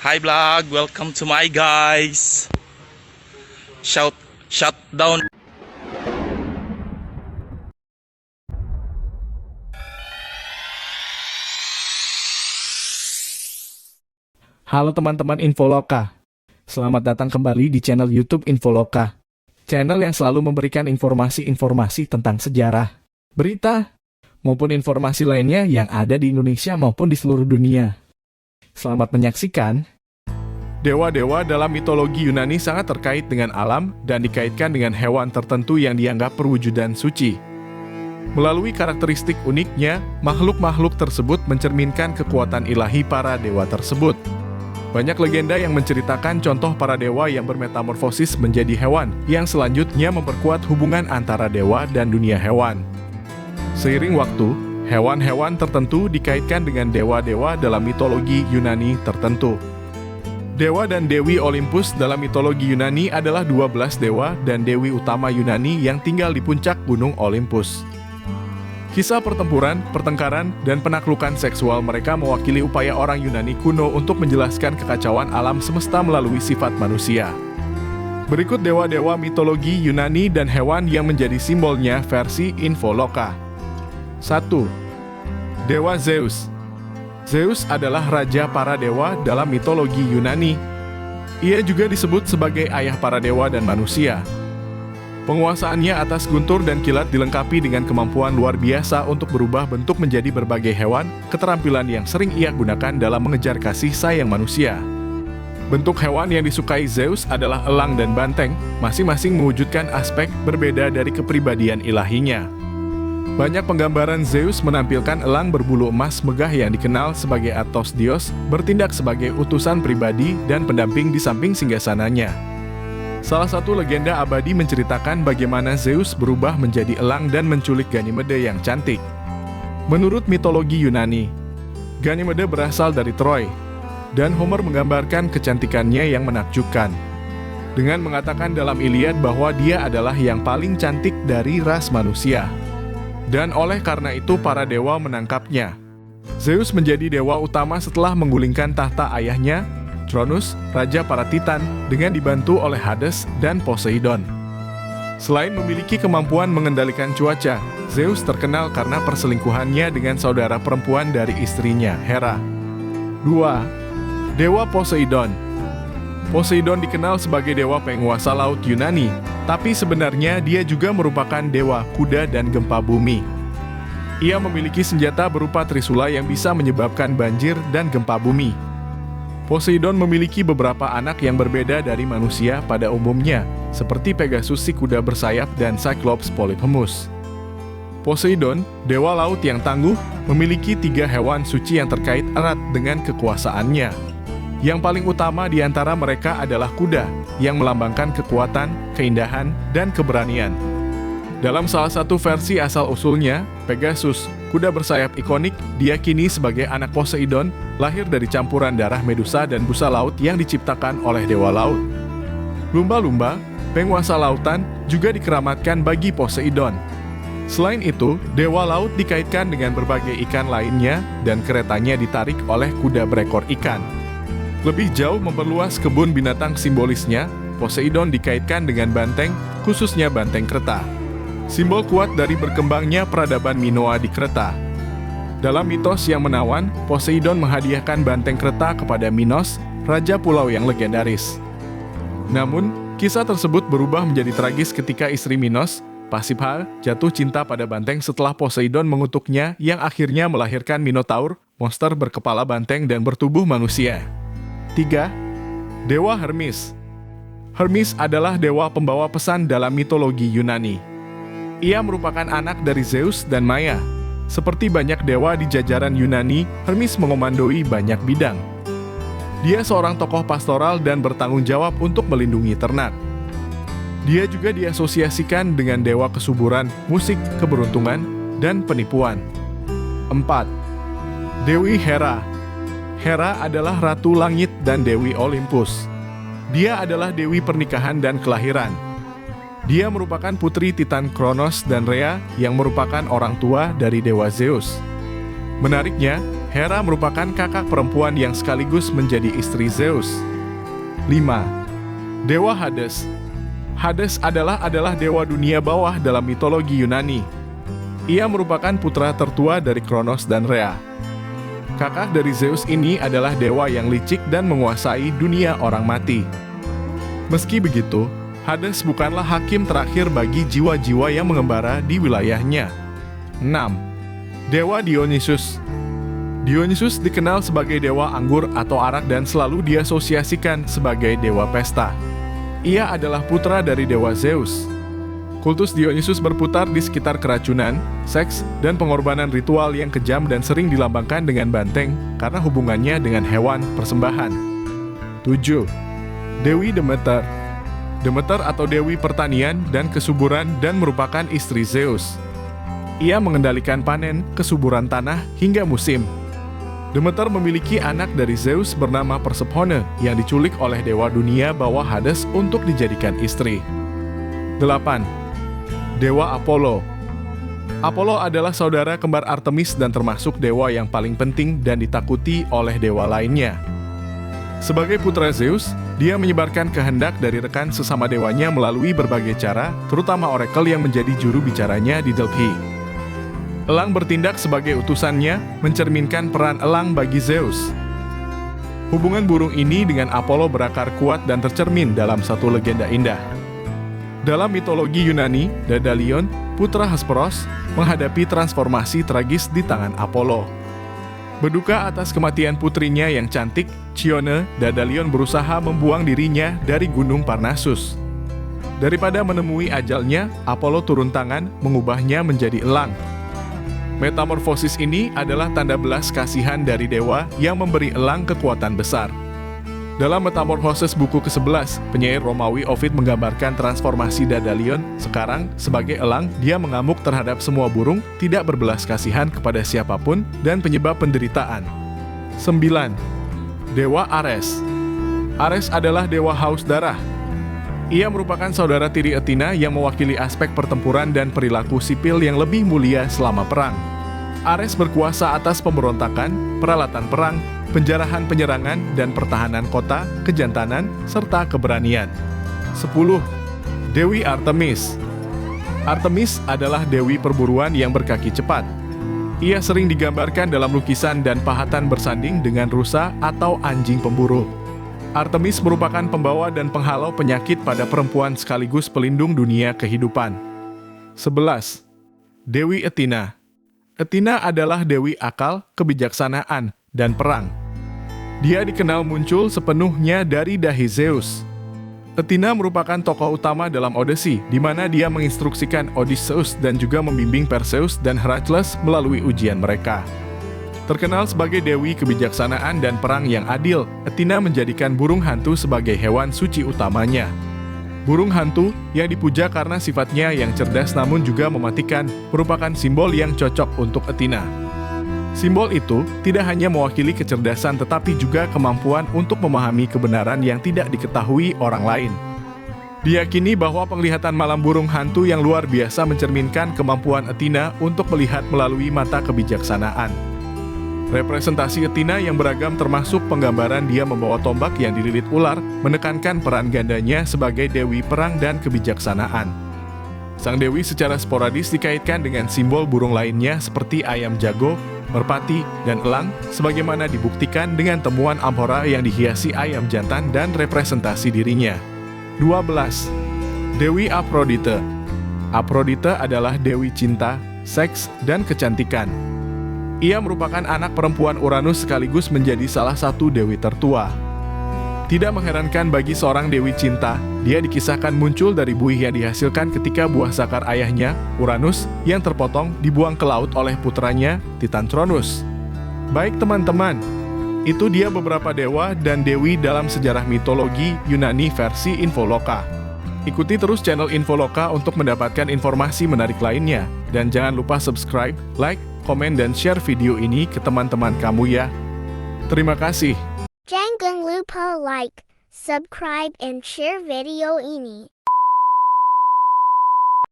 Hi vlog, welcome to my guys. Shut down. Halo teman-teman Infoloka. Selamat datang kembali di channel YouTube Infoloka. Channel yang selalu memberikan informasi-informasi tentang sejarah, berita, maupun informasi lainnya yang ada di Indonesia maupun di seluruh dunia. Selamat menyaksikan. Dewa-dewa dalam mitologi Yunani sangat terkait dengan alam dan dikaitkan dengan hewan tertentu yang dianggap perwujudan suci. Melalui karakteristik uniknya, makhluk-makhluk tersebut mencerminkan kekuatan ilahi para dewa tersebut. Banyak legenda yang menceritakan contoh para dewa yang bermetamorfosis menjadi hewan, yang selanjutnya memperkuat hubungan antara dewa dan dunia hewan. Seiring waktu, hewan-hewan tertentu dikaitkan dengan dewa-dewa dalam mitologi Yunani tertentu. Dewa dan Dewi Olympus dalam mitologi Yunani adalah 12 dewa dan dewi utama Yunani yang tinggal di puncak gunung Olympus. Kisah pertempuran, pertengkaran, dan penaklukan seksual mereka mewakili upaya orang Yunani kuno untuk menjelaskan kekacauan alam semesta melalui sifat manusia. Berikut dewa-dewa mitologi Yunani dan hewan yang menjadi simbolnya versi Infoloka. 1. Dewa Zeus. Zeus adalah raja para dewa dalam mitologi Yunani. Ia juga disebut sebagai ayah para dewa dan manusia. Penguasaannya atas guntur dan kilat dilengkapi dengan kemampuan luar biasa untuk berubah bentuk menjadi berbagai hewan, keterampilan yang sering ia gunakan dalam mengejar kasih sayang manusia. Bentuk hewan yang disukai Zeus adalah elang dan banteng, masing-masing mewujudkan aspek berbeda dari kepribadian ilahinya. Banyak penggambaran Zeus menampilkan elang berbulu emas megah yang dikenal sebagai Athos Dios, bertindak sebagai utusan pribadi dan pendamping di samping singgasananya. Salah satu legenda abadi menceritakan bagaimana Zeus berubah menjadi elang dan menculik Ganymede yang cantik. Menurut mitologi Yunani, Ganymede berasal dari Troy, dan Homer menggambarkan kecantikannya yang menakjubkan, dengan mengatakan dalam Iliad bahwa dia adalah yang paling cantik dari ras manusia. Dan oleh karena itu para dewa menangkapnya. Zeus menjadi dewa utama setelah menggulingkan tahta ayahnya, Cronus, raja para Titan, dengan dibantu oleh Hades dan Poseidon. Selain memiliki kemampuan mengendalikan cuaca, Zeus terkenal karena perselingkuhannya dengan saudara perempuan dari istrinya, Hera. 2. Dewa Poseidon. Poseidon dikenal sebagai dewa penguasa laut Yunani, tapi sebenarnya dia juga merupakan dewa kuda dan gempa bumi. Ia memiliki senjata berupa trisula yang bisa menyebabkan banjir dan gempa bumi. Poseidon memiliki beberapa anak yang berbeda dari manusia pada umumnya, seperti Pegasus si kuda bersayap dan Cyclops Polyphemus. Poseidon, dewa laut yang tangguh, memiliki 3 hewan suci yang terkait erat dengan kekuasaannya. Yang paling utama di antara mereka adalah kuda, yang melambangkan kekuatan, keindahan, dan keberanian. Dalam salah satu versi asal-usulnya, Pegasus, kuda bersayap ikonik, diyakini sebagai anak Poseidon, lahir dari campuran darah Medusa dan busa laut yang diciptakan oleh dewa laut. Lumba-lumba, penguasa lautan, juga dikeramatkan bagi Poseidon. Selain itu, dewa laut dikaitkan dengan berbagai ikan lainnya, dan keretanya ditarik oleh kuda berekor ikan. Lebih jauh memperluas kebun binatang simbolisnya, Poseidon dikaitkan dengan banteng, khususnya banteng Kreta. Simbol kuat dari berkembangnya peradaban Minoa di Kreta. Dalam mitos yang menawan, Poseidon menghadiahkan banteng Kreta kepada Minos, raja pulau yang legendaris. Namun, kisah tersebut berubah menjadi tragis ketika istri Minos, Pasiphae, jatuh cinta pada banteng setelah Poseidon mengutuknya yang akhirnya melahirkan Minotaur, monster berkepala banteng dan bertubuh manusia. 3. Dewa Hermes. Hermes adalah dewa pembawa pesan dalam mitologi Yunani. Ia merupakan anak dari Zeus dan Maia. Seperti banyak dewa di jajaran Yunani, Hermes mengomandoi banyak bidang. Dia seorang tokoh pastoral dan bertanggung jawab untuk melindungi ternak. Dia juga diasosiasikan dengan dewa kesuburan, musik, keberuntungan, dan penipuan. 4. Dewi Hera. Hera adalah ratu langit dan dewi Olympus. Dia adalah dewi pernikahan dan kelahiran. Dia merupakan putri Titan Kronos dan Rhea yang merupakan orang tua dari dewa Zeus. Menariknya, Hera merupakan kakak perempuan yang sekaligus menjadi istri Zeus. 5. Dewa Hades. Hades adalah dewa dunia bawah dalam mitologi Yunani. Ia merupakan putra tertua dari Kronos dan Rhea. Kakak dari Zeus ini adalah dewa yang licik dan menguasai dunia orang mati. Meski begitu, Hades bukanlah hakim terakhir bagi jiwa-jiwa yang mengembara di wilayahnya. 6. Dewa Dionysus. Dionysus dikenal sebagai dewa anggur atau arak dan selalu diasosiasikan sebagai dewa pesta. Ia adalah putra dari dewa Zeus. Kultus Dionysus berputar di sekitar keracunan, seks, dan pengorbanan ritual yang kejam dan sering dilambangkan dengan banteng karena hubungannya dengan hewan persembahan. 7. Dewi Demeter. Demeter atau Dewi Pertanian dan Kesuburan dan merupakan istri Zeus. Ia mengendalikan panen, kesuburan tanah, hingga musim. Demeter memiliki anak dari Zeus bernama Persephone yang diculik oleh dewa dunia bawah Hades untuk dijadikan istri. 8. Dewa Apollo. Apollo adalah saudara kembar Artemis dan termasuk dewa yang paling penting dan ditakuti oleh dewa lainnya. Sebagai putra Zeus, dia menyebarkan kehendak dari rekan sesama dewanya melalui berbagai cara, terutama orakel yang menjadi juru bicaranya di Delphi. Elang bertindak sebagai utusannya, mencerminkan peran elang bagi Zeus. Hubungan burung ini dengan Apollo berakar kuat dan tercermin dalam satu legenda indah. Dalam mitologi Yunani, Daedalion, putra Hesperos, menghadapi transformasi tragis di tangan Apollo. Berduka atas kematian putrinya yang cantik, Chione, Daedalion berusaha membuang dirinya dari Gunung Parnassus. Daripada menemui ajalnya, Apollo turun tangan mengubahnya menjadi elang. Metamorfosis ini adalah tanda belas kasihan dari dewa yang memberi elang kekuatan besar. Dalam Metamorfosis buku ke-11, penyair Romawi Ovid menggambarkan transformasi Daedalion. Sekarang, sebagai elang, dia mengamuk terhadap semua burung, tidak berbelas kasihan kepada siapapun, dan penyebab penderitaan. 9. Dewa Ares. Ares adalah dewa haus darah. Ia merupakan saudara tiri Athena yang mewakili aspek pertempuran dan perilaku sipil yang lebih mulia selama perang. Ares berkuasa atas pemberontakan, peralatan perang, penjarahan penyerangan dan pertahanan kota, kejantanan, serta keberanian. 10. Dewi Artemis. Artemis adalah dewi perburuan yang berkaki cepat. Ia sering digambarkan dalam lukisan dan pahatan bersanding dengan rusa atau anjing pemburu. Artemis merupakan pembawa dan penghalau penyakit pada perempuan sekaligus pelindung dunia kehidupan. 11. Dewi Athena. Athena adalah dewi akal, kebijaksanaan, dan perang. Dia dikenal muncul sepenuhnya dari dahi Zeus. Athena merupakan tokoh utama dalam Odyssey, di mana dia menginstruksikan Odysseus dan juga membimbing Perseus dan Heracles melalui ujian mereka. Terkenal sebagai dewi kebijaksanaan dan perang yang adil, Athena menjadikan burung hantu sebagai hewan suci utamanya. Burung hantu, yang dipuja karena sifatnya yang cerdas namun juga mematikan, merupakan simbol yang cocok untuk Athena. Simbol itu tidak hanya mewakili kecerdasan tetapi juga kemampuan untuk memahami kebenaran yang tidak diketahui orang lain. Diyakini bahwa penglihatan malam burung hantu yang luar biasa mencerminkan kemampuan Athena untuk melihat melalui mata kebijaksanaan. Representasi Athena yang beragam termasuk penggambaran dia membawa tombak yang dililit ular, menekankan peran gandanya sebagai dewi perang dan kebijaksanaan. Sang dewi secara sporadis dikaitkan dengan simbol burung lainnya seperti ayam jago, merpati, dan elang, sebagaimana dibuktikan dengan temuan amphora yang dihiasi ayam jantan dan representasi dirinya. 12. Dewi Aphrodite. Aphrodite adalah dewi cinta, seks, dan kecantikan. Ia merupakan anak perempuan Uranus sekaligus menjadi salah satu dewi tertua. Tidak mengherankan bagi seorang dewi cinta, dia dikisahkan muncul dari buih yang dihasilkan ketika buah zakar ayahnya, Uranus, yang terpotong dibuang ke laut oleh putranya, Titantronus. Baik teman-teman, itu dia beberapa dewa dan dewi dalam sejarah mitologi Yunani versi Infoloka. Ikuti terus channel Infoloka untuk mendapatkan informasi menarik lainnya. Dan jangan lupa subscribe, like, komen, dan share video ini ke teman-teman kamu ya. Terima kasih. Jangan lupa like, subscribe, and share video ini.